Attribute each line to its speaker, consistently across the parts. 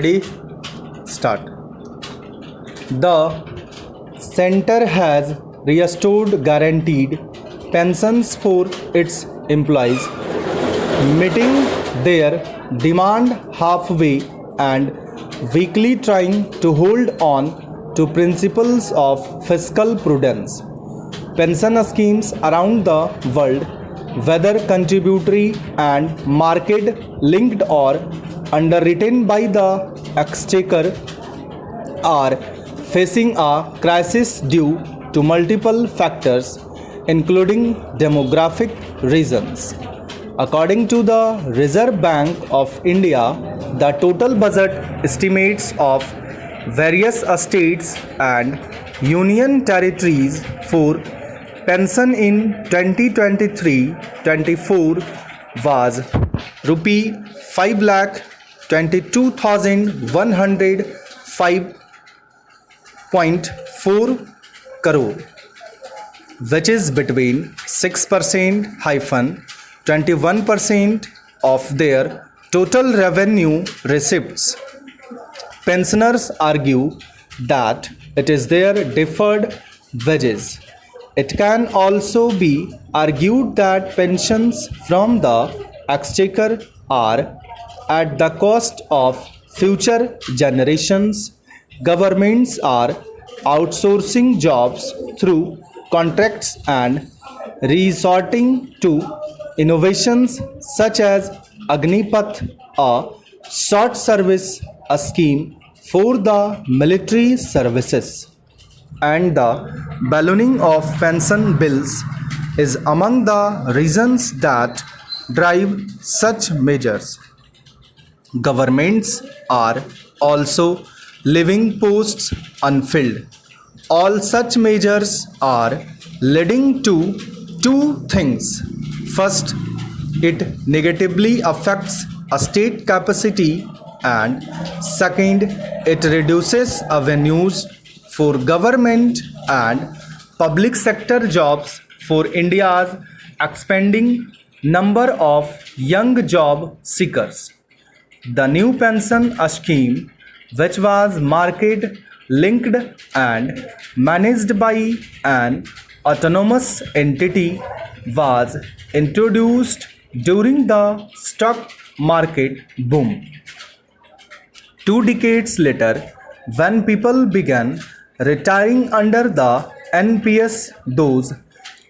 Speaker 1: Ready? Start. The center has restored guaranteed pensions for its employees, meeting their demand halfway and weekly trying to hold on to principles of fiscal prudence. Pension schemes around the world, whether contributory and market linked or underwritten by the exchequer, are facing a crisis due to multiple factors, including demographic reasons. According to the Reserve Bank of India, the total budget estimates of various states and union territories for pension in 2023-24 was rupee 5,22,105.4 crore, which is between 6% hyphen 21% of their total revenue receipts. Pensioners argue that it is their deferred wages. It can also be argued that pensions from the exchequer are at the cost of future generations. Governments are outsourcing jobs through contracts and resorting to innovations such as Agnipath, a short service scheme for the military services. And the ballooning of pension bills is among the reasons that drive such measures. Governments are also leaving posts unfilled. All such measures are leading to two things. First, it negatively affects a state capacity, and second, it reduces avenues for government and public sector jobs for India's expanding number of young job seekers. The new pension scheme, which was market linked and managed by an autonomous entity, was introduced during the stock market boom. 2 decades later, when people began retiring under the NPS, those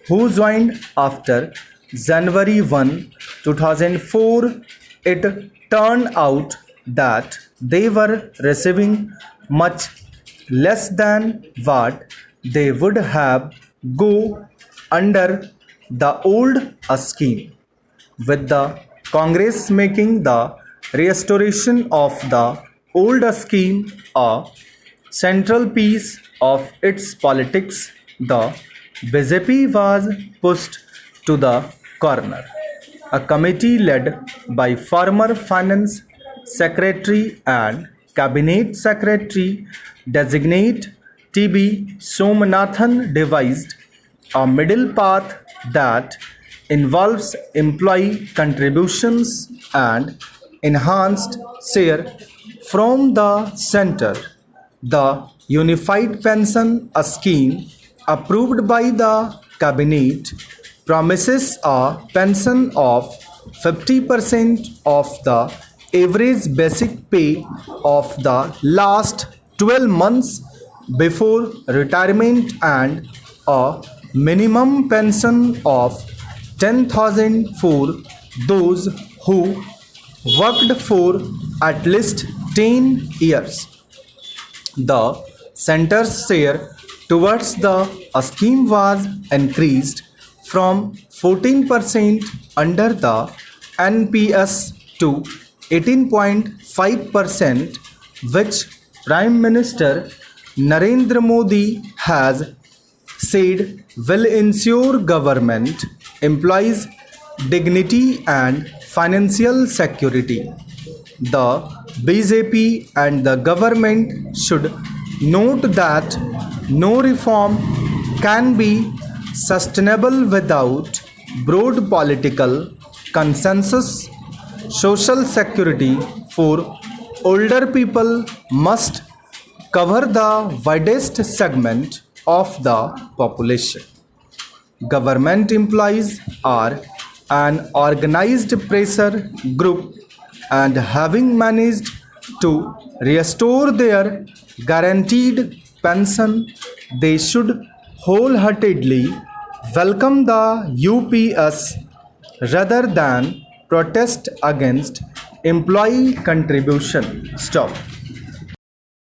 Speaker 1: who joined after January 1, 2004, it turned out that they were receiving much less than what they would have go under the old scheme. With the Congress making the restoration of the old scheme a central piece of its politics, the BJP was pushed to the corner. A committee led by former Finance Secretary and Cabinet Secretary designate TB Somanathan devised a middle path that involves employee contributions and enhanced share from the center. The Unified Pension Scheme, approved by the Cabinet, promises a pension of 50% of the average basic pay of the last 12 months before retirement and a minimum pension of 10,000 for those who worked for at least 10 years. The center's share towards the scheme was increased from 14% under the NPS to 18.5%, which Prime Minister Narendra Modi has said will ensure government employees' dignity and financial security. The BJP and the government should note that no reform can be sustainable without broad political consensus. Social security for older people must cover the widest segment of the population. Government employees are an organized pressure group and having managed to restore their guaranteed pension, they should wholeheartedly welcome the UPS rather than protest against employee contribution. Stop.